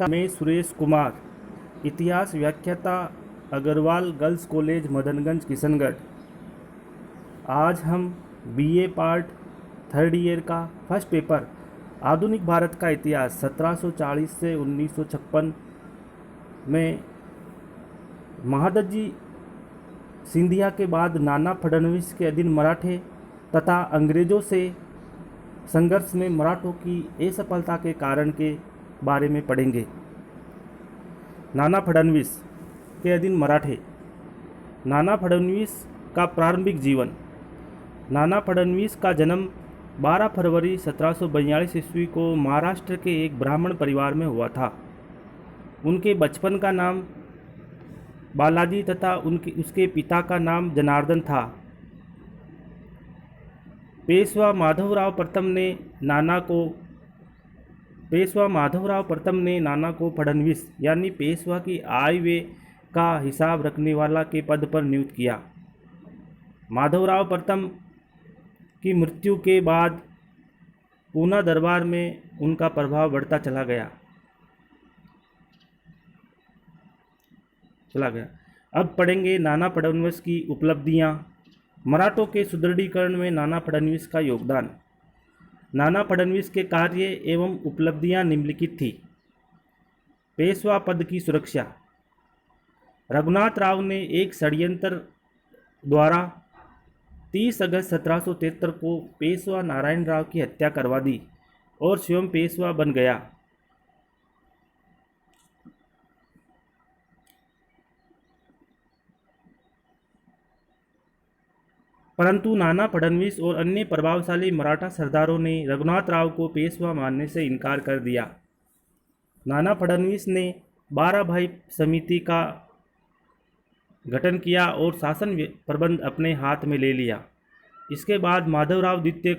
नमस्कार, मैं सुरेश कुमार, इतिहास व्याख्याता, अग्रवाल गर्ल्स कॉलेज मदनगंज किशनगढ़। आज हम बीए पार्ट थर्ड ईयर का फर्स्ट पेपर आधुनिक भारत का इतिहास 1740 से 1956 में महादजी सिंधिया के बाद नाना फडणवीस के अधीन मराठे तथा अंग्रेज़ों से संघर्ष में मराठों की असफलता के कारण के बारे में पढ़ेंगे। नाना फडणवीस के अधीन मराठे। नाना फडणवीस का प्रारंभिक जीवन। नाना फडणवीस का जन्म 12 फरवरी 1742 ईस्वी को महाराष्ट्र के एक ब्राह्मण परिवार में हुआ था। उनके बचपन का नाम बालाजी तथा उसके पिता का नाम जनार्दन था। पेशवा माधवराव प्रथम ने नाना को फडणवीस यानी पेशवा की आय व्यय का हिसाब रखने वाला के पद पर नियुक्त किया। माधवराव प्रथम की मृत्यु के बाद पूना दरबार में उनका प्रभाव बढ़ता चला गया। अब पढ़ेंगे नाना फडणवीस की उपलब्धियां। मराठों के सुदृढ़ीकरण में नाना फडणवीस का योगदान। नाना फडणवीस के कार्य एवं उपलब्धियां निम्नलिखित थी। पेशवा पद की सुरक्षा। रघुनाथ राव ने एक षड्यंत्र द्वारा 30 अगस्त 1773 को पेशवा नारायण राव की हत्या करवा दी और स्वयं पेशवा बन गया। परंतु नाना फडणवीस और अन्य प्रभावशाली मराठा सरदारों ने रघुनाथ राव को पेशवा मानने से इनकार कर दिया। नाना फडणवीस ने 12 भाई समिति का गठन किया और शासन प्रबंध अपने हाथ में ले लिया। इसके बाद माधवराव द्वितीय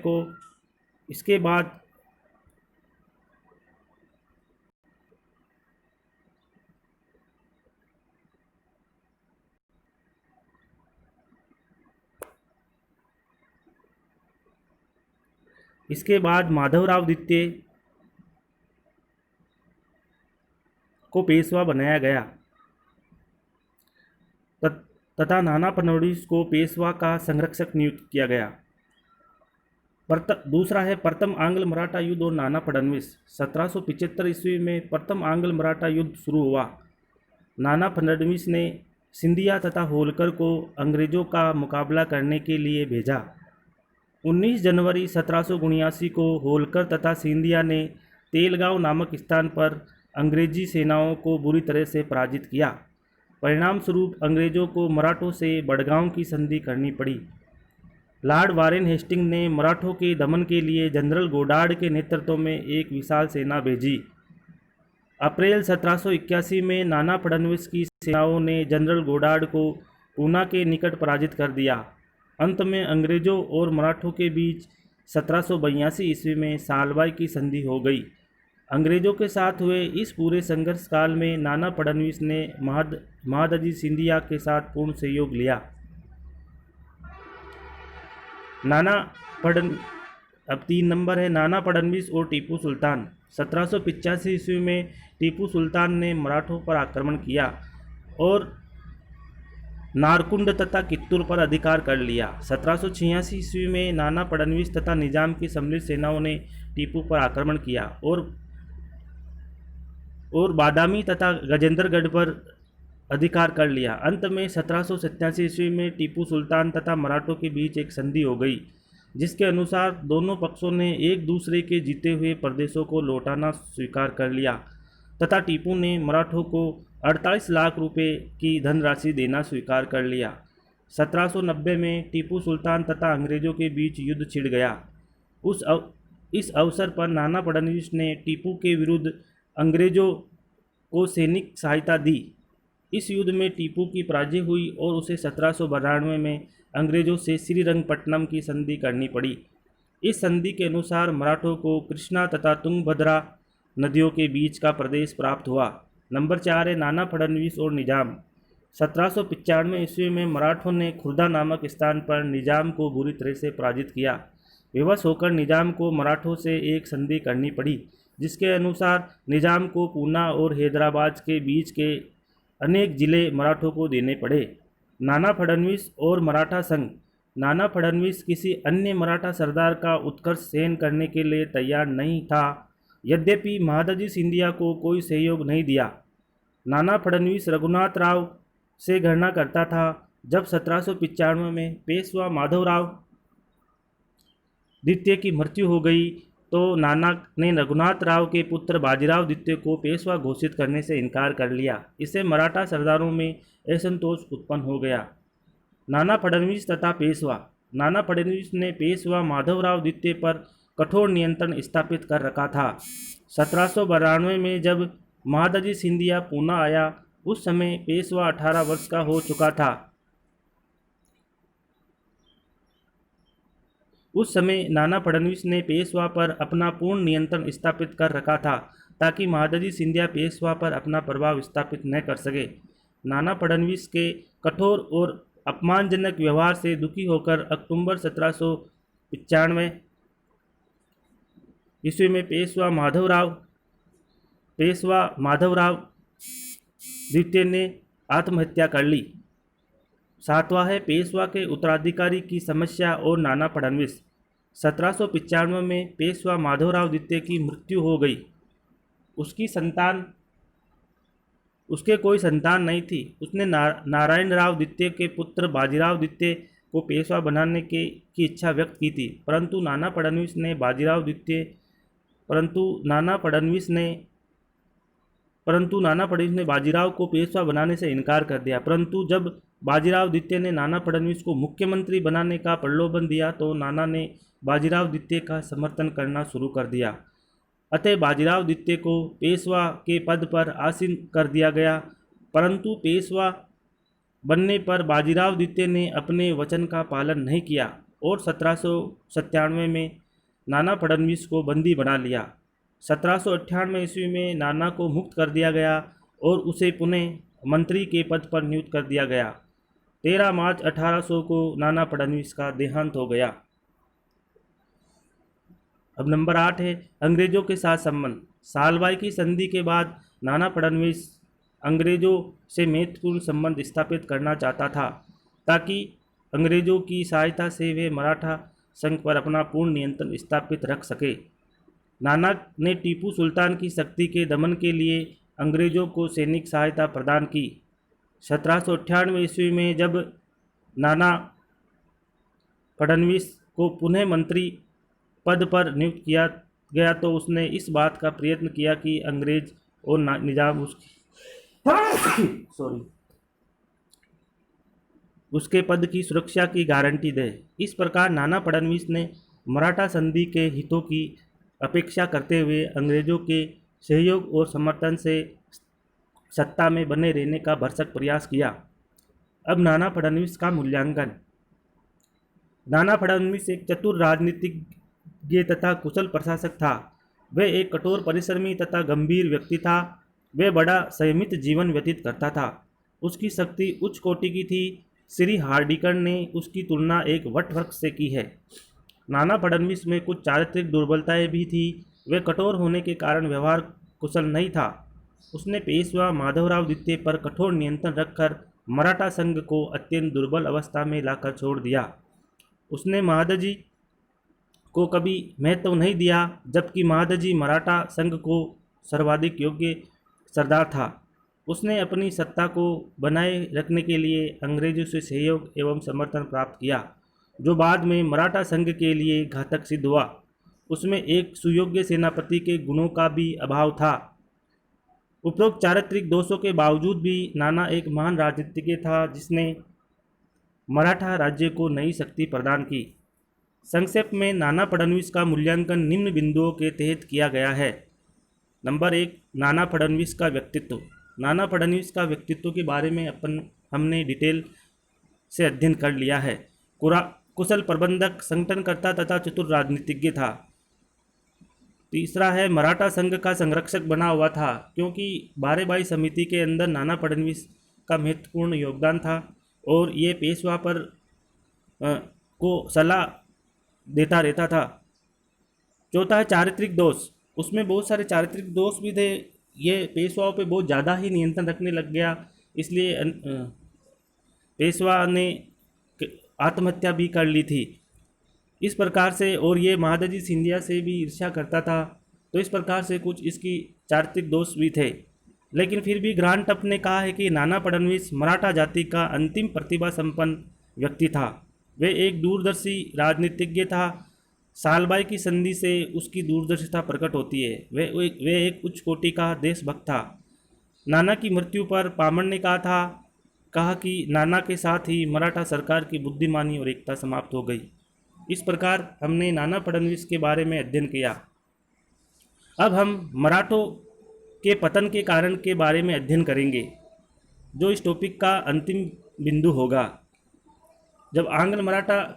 को पेशवा बनाया गया तथा नाना फडणवीस को पेशवा का संरक्षक नियुक्त किया गया। दूसरा है प्रथम आंग्ल मराठा युद्ध और नाना फडणवीस। 1775 ईस्वी में प्रथम आंग्ल मराठा युद्ध शुरू हुआ। नाना फडणवीस ने सिंधिया तथा होलकर को अंग्रेज़ों का मुकाबला करने के लिए भेजा। 19 जनवरी 1779 को होलकर तथा सिंधिया ने तेलगांव नामक स्थान पर अंग्रेजी सेनाओं को बुरी तरह से पराजित किया। परिणाम स्वरूप अंग्रेज़ों को मराठों से बड़गांव की संधि करनी पड़ी। लॉर्ड वारेन हेस्टिंग ने मराठों के दमन के लिए जनरल गोडार्ड के नेतृत्व में एक विशाल सेना भेजी। अप्रैल 1781 में नाना फडणवीस की सेनाओं ने जनरल गोडार्ड को पूना के निकट पराजित कर दिया। अंत में अंग्रेज़ों और मराठों के बीच 1782 ईस्वी में सालबाई की संधि हो गई। अंग्रेज़ों के साथ हुए इस पूरे संघर्ष काल में नाना फडणवीस ने महादजी सिंधिया के साथ पूर्ण सहयोग लिया। अब 3 नंबर है नाना फडणवीस और टीपू सुल्तान। 1785 ईस्वी में टीपू सुल्तान ने मराठों पर आक्रमण किया और नारकुंड तथा कित्तूर पर अधिकार कर लिया। 1786 ईस्वी में नाना फडणवीस तथा निजाम की सम्मिलित सेनाओं ने टीपू पर आक्रमण किया और बादामी तथा गजेंद्रगढ़ पर अधिकार कर लिया। अंत में 1787 ईस्वी में टीपू सुल्तान तथा मराठों के बीच एक संधि हो गई, जिसके अनुसार दोनों पक्षों ने एक दूसरे के जीते हुए प्रदेशों को लौटाना स्वीकार कर लिया तथा टीपू ने मराठों को 48 लाख रुपए की धनराशि देना स्वीकार कर लिया। 1790 में टीपू सुल्तान तथा अंग्रेज़ों के बीच युद्ध छिड़ गया। इस अवसर पर नाना फडणवीस ने टीपू के विरुद्ध अंग्रेज़ों को सैनिक सहायता दी। इस युद्ध में टीपू की पराजय हुई और उसे 1792 में अंग्रेज़ों से श्रीरंगपट्टनम की संधि करनी पड़ी। इस संधि के अनुसार मराठों को कृष्णा तथा तुंगभद्रा नदियों के बीच का प्रदेश प्राप्त हुआ। नंबर 4 है नाना फडणवीस और निजाम। 1795 ईस्वी में मराठों ने खुर्दा नामक स्थान पर निजाम को बुरी तरह से पराजित किया। विवश होकर निजाम को मराठों से एक संधि करनी पड़ी। जिसके अनुसार निजाम को पूना और हैदराबाद के बीच के अनेक जिले मराठों को देने पड़े। नाना फडणवीस और मराठा संघ। नाना फडणवीस किसी अन्य मराठा सरदार का उत्कर्ष सहन करने के लिए तैयार नहीं था। यद्यपि महादजी सिंधिया को कोई सहयोग नहीं दिया। नाना फडणवीस रघुनाथ राव से घृणा करता था। जब 1795 में पेशवा माधवराव द्वितीय की मृत्यु हो गई तो नाना ने रघुनाथ राव के पुत्र बाजीराव द्वितीय को पेशवा घोषित करने से इनकार कर लिया। इससे मराठा सरदारों में असंतोष उत्पन्न हो गया। नाना फडणवीस तथा पेशवा। नाना फडणवीस ने पेशवा माधवराव द्वितीय पर कठोर नियंत्रण स्थापित कर रखा था। 1792 में जब महादजी सिंधिया पूना आया उस समय पेशवा 18 वर्ष का हो चुका था। उस समय नाना फडणवीस ने पेशवा पर अपना पूर्ण नियंत्रण स्थापित कर रखा था ताकि महादजी सिंधिया पेशवा पर अपना प्रभाव स्थापित न कर सके। नाना फडणवीस के कठोर और अपमानजनक व्यवहार से दुखी होकर अक्टूबर 1795 ईस्वी में पेशवा माधवराव द्वितीय ने आत्महत्या कर ली। सातवां है पेशवा के उत्तराधिकारी की समस्या और नाना फडणवीस। 1795 में पेशवा माधवराव द्वितीय की मृत्यु हो गई। उसके कोई संतान नहीं थी। उसने नारायण राव द्वितीय के पुत्र बाजीराव द्वितीय को पेशवा बनाने की इच्छा व्यक्त की थी, परंतु नाना फडणवीस ने बाजीराव को पेशवा बनाने से इनकार कर दिया। परंतु जब बाजीराव द्वितीय ने नाना फडणवीस को मुख्यमंत्री बनाने का प्रलोभन दिया तो नाना ने बाजीराव द्वितीय का समर्थन करना शुरू कर दिया। अतः बाजीराव द्वितीय को पेशवा के पद पर आसीन कर दिया गया। परंतु पेशवा बनने पर बाजीराव द्वितीय ने अपने वचन का पालन नहीं किया और 1797 में नाना फडणवीस को बंदी बना लिया। 1798 ईस्वी में नाना को मुक्त कर दिया गया और उसे पुनः मंत्री के पद पर नियुक्त कर दिया गया। 13 मार्च 1800 को नाना फडणवीस का देहांत हो गया। अब नंबर 8 है अंग्रेजों के साथ संबंध। सालबाई की संधि के बाद नाना फडणवीस अंग्रेजों से महत्वपूर्ण संबंध स्थापित करना चाहता था ताकि अंग्रेजों की सहायता से वे मराठा संघ पर अपना पूर्ण नियंत्रण स्थापित रख सके। नाना ने टीपू सुल्तान की शक्ति के दमन के लिए अंग्रेजों को सैनिक सहायता प्रदान की। 1798 ईस्वी में जब नाना फडणवीस को पुनः मंत्री पद पर नियुक्त किया गया तो उसने इस बात का प्रयत्न किया कि अंग्रेज और निजाम उसके पद की सुरक्षा की गारंटी दे। इस प्रकार नाना फडणवीस ने मराठा संधि के हितों की अपेक्षा करते हुए अंग्रेजों के सहयोग और समर्थन से सत्ता में बने रहने का भरसक प्रयास किया। अब नाना फडणवीस का मूल्यांकन। नाना फडणवीस एक चतुर राजनीतिज्ञ तथा कुशल प्रशासक था। वह एक कठोर परिश्रमी तथा गंभीर व्यक्ति था। वह बड़ा संयमित जीवन व्यतीत करता था। उसकी शक्ति उच्च कोटि की थी। श्री हार्डिकर ने उसकी तुलना एक वटवृक्ष से की है। नाना फडणवीस में कुछ चारित्रिक दुर्बलताएं भी थी। वह कठोर होने के कारण व्यवहार कुशल नहीं था। उसने पेशवा माधवराव द्वितीय पर कठोर नियंत्रण रखकर मराठा संघ को अत्यंत दुर्बल अवस्था में लाकर छोड़ दिया। उसने महादजी को कभी महत्व नहीं दिया, जबकि महादजी मराठा संघ को सर्वाधिक योग्य सरदार था। उसने अपनी सत्ता को बनाए रखने के लिए अंग्रेजों से सहयोग एवं समर्थन प्राप्त किया, जो बाद में मराठा संघ के लिए घातक सिद्ध हुआ। उसमें एक सुयोग्य सेनापति के गुणों का भी अभाव था। उपरोक्त चारित्रिक दोषों के बावजूद भी नाना एक महान राजनीतिज्ञ था जिसने मराठा राज्य को नई शक्ति प्रदान की। संक्षेप में नाना फडणवीस का मूल्यांकन निम्न बिंदुओं के तहत किया गया है। नंबर 1, नाना फडणवीस का व्यक्तित्व। नाना फडणवीस का व्यक्तित्व के बारे में हमने डिटेल से अध्ययन कर लिया है। कुशल प्रबंधक, संगठनकर्ता तथा चतुर राजनीतिज्ञ था। तीसरा है मराठा संघ का संरक्षक बना हुआ था, क्योंकि बारे-बाई समिति के अंदर नाना फडणवीस का महत्वपूर्ण योगदान था और ये पेशवा पर को सलाह देता रहता था। चौथा है चारित्रिक दोष। उसमें बहुत सारे चारित्रिक दोष भी थे। ये पेशवाओं पे बहुत ज़्यादा ही नियंत्रण रखने लग गया, इसलिए पेशवा ने आत्महत्या भी कर ली थी। इस प्रकार से, और ये महादजी सिंधिया से भी ईर्ष्या करता था, तो इस प्रकार से कुछ इसकी चारित्रिक दोष भी थे। लेकिन फिर भी ग्रांट अप ने कहा है कि नाना फडणवीस मराठा जाति का अंतिम प्रतिभा संपन्न व्यक्ति था। वे एक दूरदर्शी राजनीतिज्ञ था। सालबाई की संधि से उसकी दूरदर्शिता प्रकट होती है। वे एक उच्च कोटि का देशभक्त था। नाना की मृत्यु पर पामण ने कहा कि नाना के साथ ही मराठा सरकार की बुद्धिमानी और एकता समाप्त हो गई। इस प्रकार हमने नाना फडणवीस के बारे में अध्ययन किया। अब हम मराठों के पतन के कारण के बारे में अध्ययन करेंगे, जो इस टॉपिक का अंतिम बिंदु होगा। जब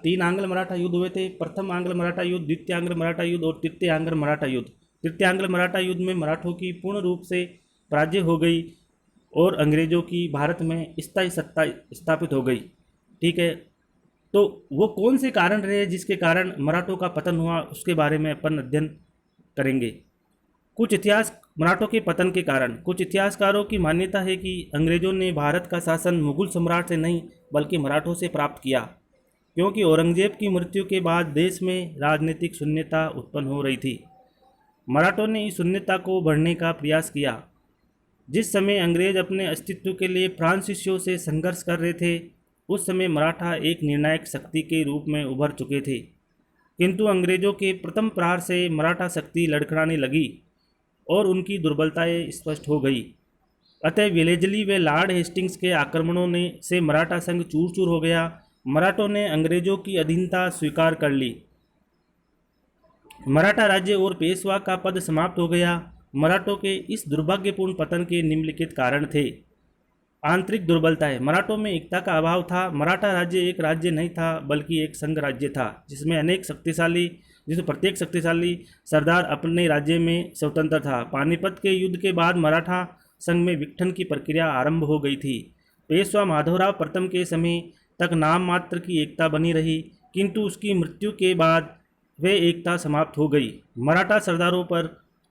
तीन आंग्ल मराठा युद्ध हुए थे, प्रथम आंग्ल मराठा युद्ध, द्वितीय आंग्ल मराठा युद्ध और तृतीय आंग्ल मराठा युद्ध। तृतीय आंग्ल मराठा युद्ध में मराठों की पूर्ण रूप से पराजय हो गई और अंग्रेजों की भारत में स्थायी सत्ता स्थापित हो गई। ठीक है, तो वो कौन से कारण रहे जिसके कारण मराठों का पतन हुआ, उसके बारे में अपन अध्ययन करेंगे। मराठों के पतन के कारण। कुछ इतिहासकारों की मान्यता है कि अंग्रेजों ने भारत का शासन मुगल सम्राट से नहीं बल्कि मराठों से प्राप्त किया, क्योंकि औरंगजेब की मृत्यु के बाद देश में राजनीतिक शून्यता उत्पन्न हो रही थी। मराठों ने इस शून्यता को भरने का प्रयास किया। जिस समय अंग्रेज अपने अस्तित्व के लिए फ्रांसीसियों से संघर्ष कर रहे थे, उस समय मराठा एक निर्णायक शक्ति के रूप में उभर चुके थे। किंतु अंग्रेजों के प्रथम प्रहार से मराठा शक्ति लड़खड़ाने लगी और उनकी दुर्बलताएं स्पष्ट हो गई। अतः वेलेजली व लॉर्ड हेस्टिंग्स के आक्रमणों से मराठा संघ चूर चूर हो गया। मराठों ने अंग्रेजों की अधीनता स्वीकार कर ली। मराठा राज्य और पेशवा का पद समाप्त हो गया। मराठों के इस दुर्भाग्यपूर्ण पतन के निम्नलिखित कारण थे। आंतरिक दुर्बलताएं। मराठों में एकता का अभाव था। मराठा राज्य एक राज्य नहीं था बल्कि एक संघ राज्य था, जिसमें प्रत्येक शक्तिशाली सरदार अपने राज्य में स्वतंत्र था। पानीपत के युद्ध के बाद मराठा संघ में विघटन की प्रक्रिया आरंभ हो गई थी। पेशवा माधवराव प्रथम के समय तक नाम मात्र की एकता बनी रही, किंतु उसकी मृत्यु के बाद वे एकता समाप्त हो गई। मराठा सरदारों पर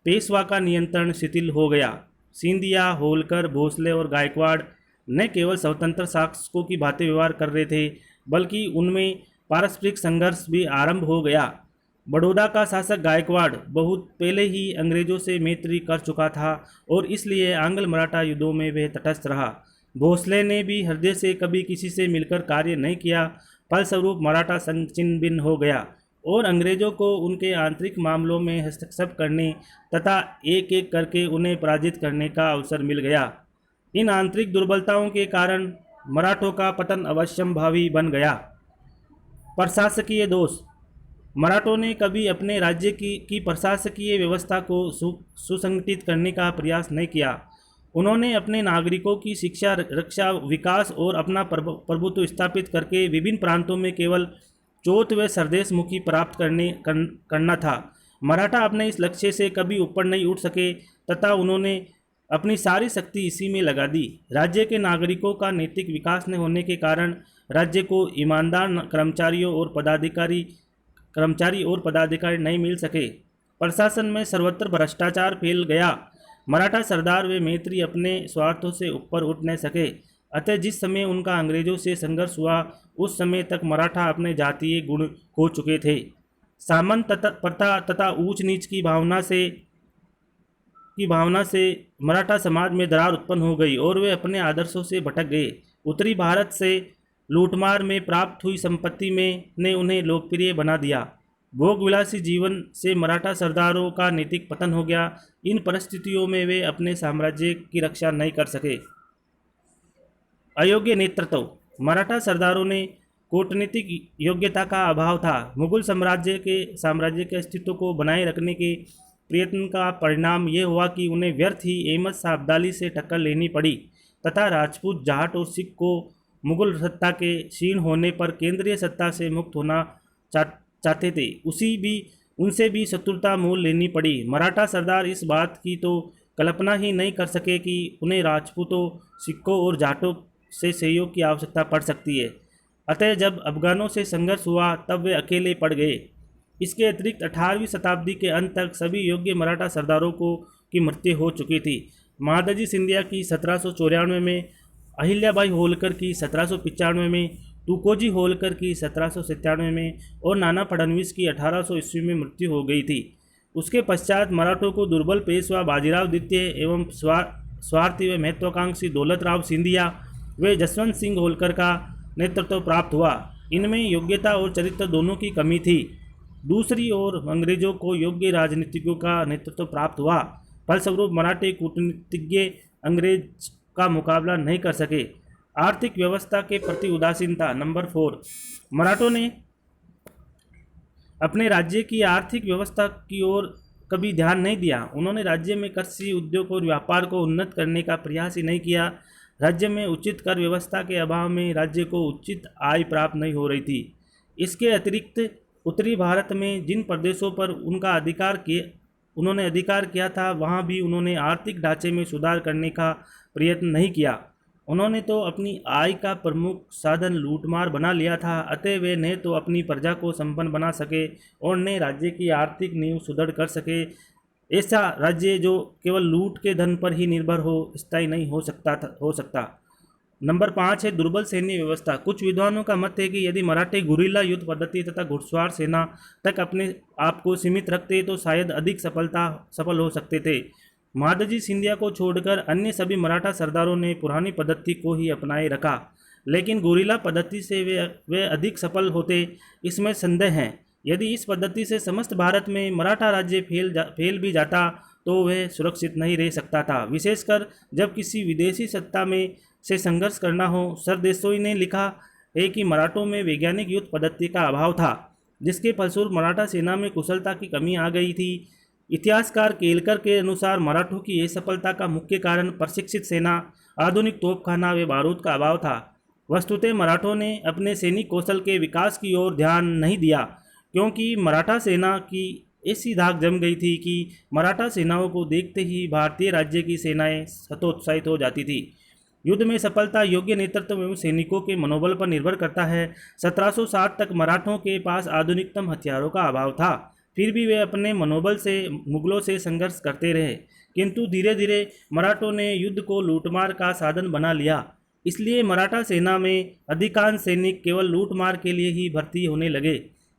पेशवा का नियंत्रण शिथिल हो गया। सिंधिया, होलकर, भोसले और गायकवाड़ न केवल स्वतंत्र शासकों की भांति व्यवहार कर रहे थे, बल्कि उनमें पारस्परिक संघर्ष भी आरंभ हो गया। बड़ौदा का शासक गायकवाड़ बहुत पहले ही अंग्रेजों से मैत्री कर चुका था और इसलिए आंग्ल मराठा युद्धों में वह तटस्थ रहा। भोसले ने भी हृदय से कभी किसी से मिलकर कार्य नहीं किया। फलस्वरूप मराठा संघ छिन्न भिन्न हो गया और अंग्रेजों को उनके आंतरिक मामलों में हस्तक्षेप करने तथा एक एक करके उन्हें पराजित करने का अवसर मिल गया। इन आंतरिक दुर्बलताओं के कारण मराठों का पतन अवश्यंभावी बन गया। प्रशासकीय दोष। मराठों ने कभी अपने राज्य की प्रशासकीय व्यवस्था को सुसंगठित करने का प्रयास नहीं किया। उन्होंने अपने नागरिकों की शिक्षा, रक्षा, विकास और अपना प्रभुत्व स्थापित करके विभिन्न प्रांतों में केवल चौथ व सरदेशमुखी प्राप्त करना था। मराठा अपने इस लक्ष्य से कभी ऊपर नहीं उठ सके तथा उन्होंने अपनी सारी शक्ति इसी में लगा दी। राज्य के नागरिकों का नैतिक विकास न होने के कारण राज्य को ईमानदार कर्मचारी और पदाधिकारी नहीं मिल सके। प्रशासन में सर्वत्र भ्रष्टाचार फैल गया। मराठा सरदार व मैत्री अपने स्वार्थों से ऊपर उठ न सके। अतः जिस समय उनका अंग्रेजों से संघर्ष हुआ, उस समय तक मराठा अपने जातीय गुण खो चुके थे। सामंत प्रथा तथा ऊंच नीच की भावना से मराठा समाज में दरार उत्पन्न हो गई और वे अपने आदर्शों से भटक गए। उत्तरी भारत से लूटमार में प्राप्त हुई संपत्ति ने उन्हें लोकप्रिय बना दिया। भोगविलासी जीवन से मराठा सरदारों का नैतिक पतन हो गया। इन परिस्थितियों में वे अपने साम्राज्य की रक्षा नहीं कर सके। अयोग्य नेतृत्व। मराठा सरदारों ने कूटनीतिक योग्यता का अभाव था। मुगल साम्राज्य के अस्तित्व को बनाए रखने के प्रयत्न का परिणाम ये हुआ कि उन्हें व्यर्थ ही अहमद शाह अब्दाली से टक्कर लेनी पड़ी तथा राजपूत, जाट और सिख को मुगल सत्ता के क्षीण होने पर केंद्रीय सत्ता से मुक्त होना चाहते थे। उनसे भी शत्रुता मोल लेनी पड़ी। मराठा सरदार इस बात की तो कल्पना ही नहीं कर सके कि उन्हें राजपूतों, सिखों और जाटों से सहयोग की आवश्यकता पड़ सकती है। अतः जब अफगानों से संघर्ष हुआ तब वे अकेले पड़ गए। इसके अतिरिक्त 18वीं शताब्दी के अंत तक सभी योग्य मराठा सरदारों को की मृत्यु हो चुकी थी। महादजी सिंधिया की 1794 में, अहिल्याबाई होलकर की 1795 में, तुकोजी होलकर की 1797 में और नाना फडणवीस की 1800 ईस्वी में मृत्यु हो गई थी। उसके पश्चात मराठों को दुर्बल पेशवा बाजीराव द्वितीय एवं स्वार्थी व महत्वाकांक्षी दौलत राव सिंधिया व जसवंत सिंह होलकर का नेतृत्व प्राप्त हुआ। इनमें योग्यता और चरित्र दोनों की कमी थी। दूसरी ओर अंग्रेजों को योग्य राजनीतिज्ञों का नेतृत्व प्राप्त हुआ। फलस्वरूप मराठी कूटनीतिज्ञ अंग्रेज का मुकाबला नहीं कर सके। आर्थिक व्यवस्था के प्रति उदासीनता। नंबर 4, मराठों ने अपने राज्य की आर्थिक व्यवस्था की ओर कभी ध्यान नहीं दिया। उन्होंने राज्य में कृषि, उद्योग और व्यापार को उन्नत करने का प्रयास ही नहीं किया। राज्य में उचित कर व्यवस्था के अभाव में राज्य को उचित आय प्राप्त नहीं हो रही थी। इसके अतिरिक्त उत्तरी भारत में जिन प्रदेशों पर उन्होंने अधिकार किया था, वहाँ भी उन्होंने आर्थिक ढांचे में सुधार करने का प्रयत्न नहीं किया। उन्होंने तो अपनी आय का प्रमुख साधन लूटमार बना लिया था। अतः वे न तो अपनी प्रजा को संपन्न बना सके और न राज्य की आर्थिक नींव सुदृढ़ कर सके। ऐसा राज्य जो केवल लूट के धन पर ही निर्भर हो, स्थायी नहीं हो सकता। नंबर 5 है दुर्बल सैन्य व्यवस्था। कुछ विद्वानों का मत है कि यदि मराठे गुरिल्ला युद्ध पद्धति तथा घुड़सवार सेना तक अपने आप को सीमित रखते तो शायद अधिक सफल हो सकते थे। महादजी सिंधिया को छोड़कर अन्य सभी मराठा सरदारों ने पुरानी पद्धति को ही अपनाए रखा, लेकिन गुरिल्ला पद्धति से वे अधिक सफल होते, इसमें संदेह है। यदि इस पद्धति से समस्त भारत में मराठा राज्य फैल भी जाता तो वह सुरक्षित नहीं रह सकता था, विशेषकर जब किसी विदेशी सत्ता में से संघर्ष करना हो। सर देसाई ने लिखा है कि मराठों में वैज्ञानिक युद्ध पद्धति का अभाव था, जिसके फलस्वरूप मराठा सेना में कुशलता की कमी आ गई थी। इतिहासकार केलकर के अनुसार मराठों की असफलता का मुख्य कारण प्रशिक्षित सेना, आधुनिक तोपखाना व बारूद का अभाव था। वस्तुतः मराठों ने अपने सैनिक कौशल के विकास की ओर ध्यान नहीं दिया, क्योंकि मराठा सेना की ऐसी धाक जम गई थी कि मराठा सेनाओं को देखते ही भारतीय राज्य की सेनाएं हतोत्साहित हो जाती थी। युद्ध में सफलता योग्य नेतृत्व एवं सैनिकों के मनोबल पर निर्भर करता है। 1760 तक मराठों के पास आधुनिकतम हथियारों का अभाव था, फिर भी वे अपने मनोबल से मुगलों से संघर्ष करते रहे। किंतु धीरे धीरे मराठों ने युद्ध को लूटमार का साधन बना लिया। इसलिए मराठा सेना में अधिकांश सैनिक केवल लूटमार के लिए ही भर्ती होने लगे,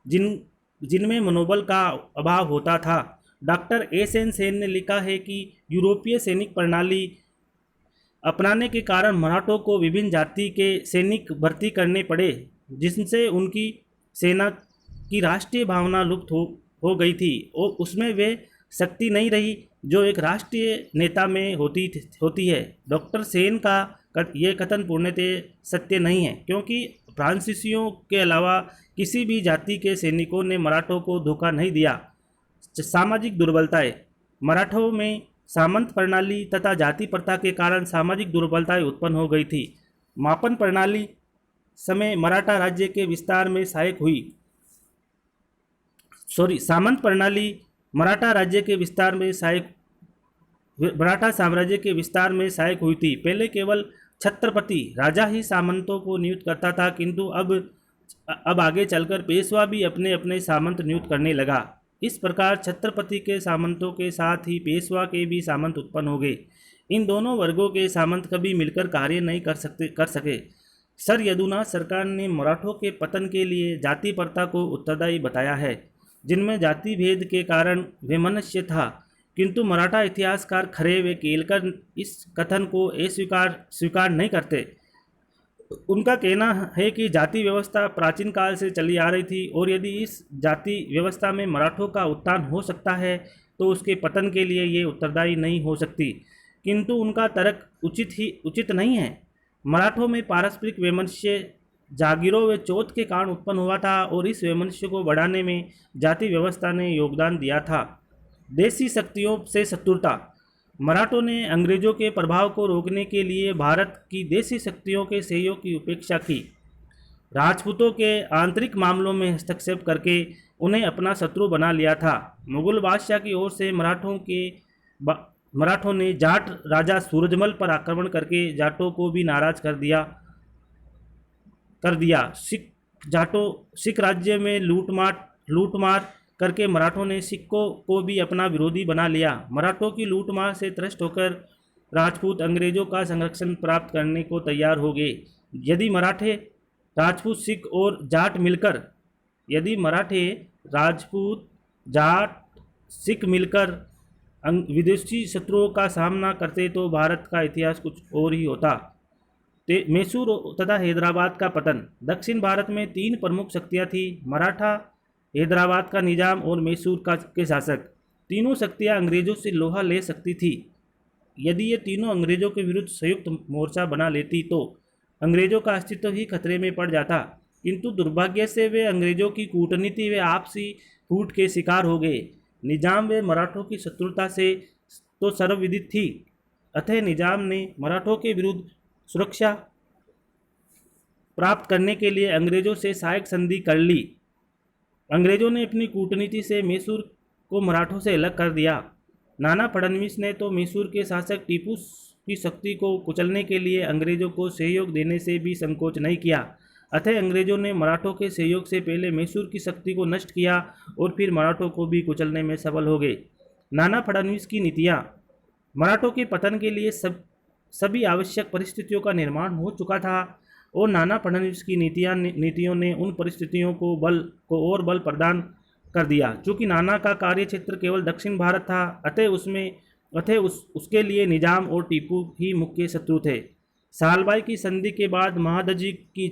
जिनमें मनोबल का अभाव होता था। Doctor SN. सेन ने लिखा है कि यूरोपीय सैनिक प्रणाली अपनाने के कारण मराठों को विभिन्न जाति के सैनिक भर्ती करने पड़े, जिनसे उनकी सेना की राष्ट्रीय भावना लुप्त हो गई थी और उसमें वे शक्ति नहीं रही जो एक राष्ट्रीय नेता में होती है। डॉक्टर सेन का यह कथन पूर्णतः सत्य नहीं है, क्योंकि फ्रांसीसियों के अलावा किसी भी जाति के सैनिकों ने मराठों को धोखा नहीं दिया। सामाजिक दुर्बलताएं। मराठों में सामंत प्रणाली तथा जाति प्रथा के कारण सामाजिक दुर्बलताएं उत्पन्न हो गई थी। मापन प्रणाली समय मराठा राज्य के विस्तार में सहायक हुई। सामंत प्रणाली मराठा साम्राज्य के विस्तार में सहायक हुई थी। पहले केवल छत्रपति राजा ही सामंतों को नियुक्त करता था, किंतु अब आगे चलकर पेशवा भी अपने अपने सामंत नियुक्त करने लगा। इस प्रकार छत्रपति के सामंतों के साथ ही पेशवा के भी सामंत उत्पन्न हो गए। इन दोनों वर्गों के सामंत कभी मिलकर कार्य नहीं कर सके। सर यदुनाथ सरकार ने मराठों के पतन के लिए जाति प्रथा को उत्तरदायी बताया है, जिनमें जाति भेद के कारण वैमनस्य था, किंतु मराठा इतिहासकार खरे व केलकर इस कथन को स्वीकार नहीं करते। उनका कहना है कि जाति व्यवस्था प्राचीन काल से चली आ रही थी और यदि इस जाति व्यवस्था में मराठों का उत्थान हो सकता है तो उसके पतन के लिए ये उत्तरदायी नहीं हो सकती। किंतु उनका तर्क उचित नहीं है। मराठों में पारस्परिक वैमनस्य जागीरों व चौथ के कारण उत्पन्न हुआ था और इस वैमनस्य को बढ़ाने में जाति व्यवस्था ने योगदान दिया था। देशी शक्तियों से शत्रुता। मराठों ने अंग्रेजों के प्रभाव को रोकने के लिए भारत की देशी शक्तियों के सहयोग की उपेक्षा की। राजपूतों के आंतरिक मामलों में हस्तक्षेप करके उन्हें अपना शत्रु बना लिया था। मुगल बादशाह की ओर से मराठों ने जाट राजा सूरजमल पर आक्रमण करके जाटों को भी नाराज कर दिया। सिख राज्य में लूटमार करके मराठों ने सिक्कों को भी अपना विरोधी बना लिया। मराठों की लूटमार से त्रस्त होकर राजपूत अंग्रेजों का संरक्षण प्राप्त करने को तैयार हो गए। यदि मराठे राजपूत सिख और जाट मिलकर यदि मराठे राजपूत जाट सिख मिलकर विदेशी शत्रुओं का सामना करते तो भारत का इतिहास कुछ और ही होता। मैसूर तथा हैदराबाद का पतन। दक्षिण भारत में 3 प्रमुख शक्तियां थीं, मराठा, हैदराबाद का निजाम और मैसूर के शासक। तीनों शक्तियां अंग्रेजों से लोहा ले सकती थी। यदि ये तीनों अंग्रेजों के विरुद्ध संयुक्त मोर्चा बना लेती तो अंग्रेजों का अस्तित्व ही खतरे में पड़ जाता, किंतु दुर्भाग्य से वे अंग्रेजों की कूटनीति व आपसी फूट के शिकार हो गए। निजाम व मराठों की शत्रुता से तो सर्वविदित थी, अतः निजाम ने मराठों के विरुद्ध सुरक्षा प्राप्त करने के लिए अंग्रेजों से सहायक संधि कर ली। अंग्रेजों ने अपनी कूटनीति से मैसूर को मराठों से अलग कर दिया। नाना फडणवीस ने तो मैसूर के शासक टीपू की शक्ति को कुचलने के लिए अंग्रेजों को सहयोग देने से भी संकोच नहीं किया। अतः अंग्रेजों ने मराठों के सहयोग से पहले मैसूर की शक्ति को नष्ट किया और फिर मराठों को भी कुचलने में सफल हो गए। नाना फडणवीस की नीतियाँ। मराठों के पतन के लिए सभी आवश्यक परिस्थितियों का निर्माण हो चुका था और नाना फडणवीस की नीतियों ने उन परिस्थितियों को और बल प्रदान कर दिया। चूँकि नाना का कार्यक्षेत्र केवल दक्षिण भारत था, अतः उसके लिए निजाम और टीपू ही मुख्य शत्रु थे। सालबाई की संधि के बाद महादजी की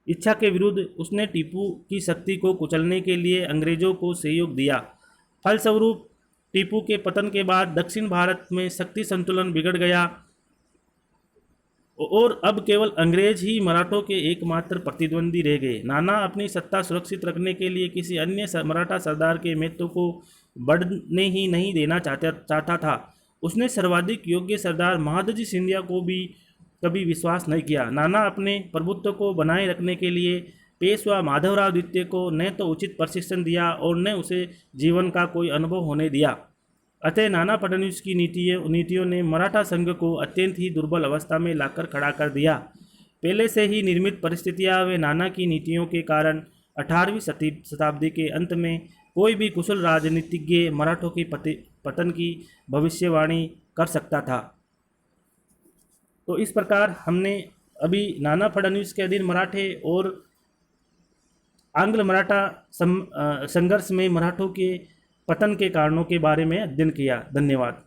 इच्छा के विरुद्ध उसने टीपू की शक्ति को कुचलने के लिए अंग्रेजों को सहयोग दिया। फलस्वरूप टीपू के पतन के बाद दक्षिण भारत में शक्ति संतुलन बिगड़ गया और अब केवल अंग्रेज ही मराठों के एकमात्र प्रतिद्वंदी रह गए। नाना अपनी सत्ता सुरक्षित रखने के लिए किसी अन्य मराठा सरदार के महत्व को बढ़ने ही नहीं देना चाहता था। उसने सर्वाधिक योग्य सरदार महादजी सिंधिया को भी कभी विश्वास नहीं किया। नाना अपने प्रभुत्व को बनाए रखने के लिए पेशवा माधवराव द्वितीय को न तो उचित प्रशिक्षण दिया और न उसे जीवन का कोई अनुभव होने दिया। अतः नाना फडणवीस की नीतियों ने मराठा संघ को अत्यंत ही दुर्बल अवस्था में लाकर खड़ा कर दिया। पहले से ही निर्मित परिस्थितियां व नाना की नीतियों के कारण 18वीं शताब्दी के अंत में कोई भी कुशल राजनीतिज्ञ मराठों के पतन की भविष्यवाणी कर सकता था। तो इस प्रकार हमने अभी नाना फडणवीस के अधीन मराठे और आंग्ल मराठा संघर्ष में मराठों के पतन के कारणों के बारे में अध्ययन किया। धन्यवाद।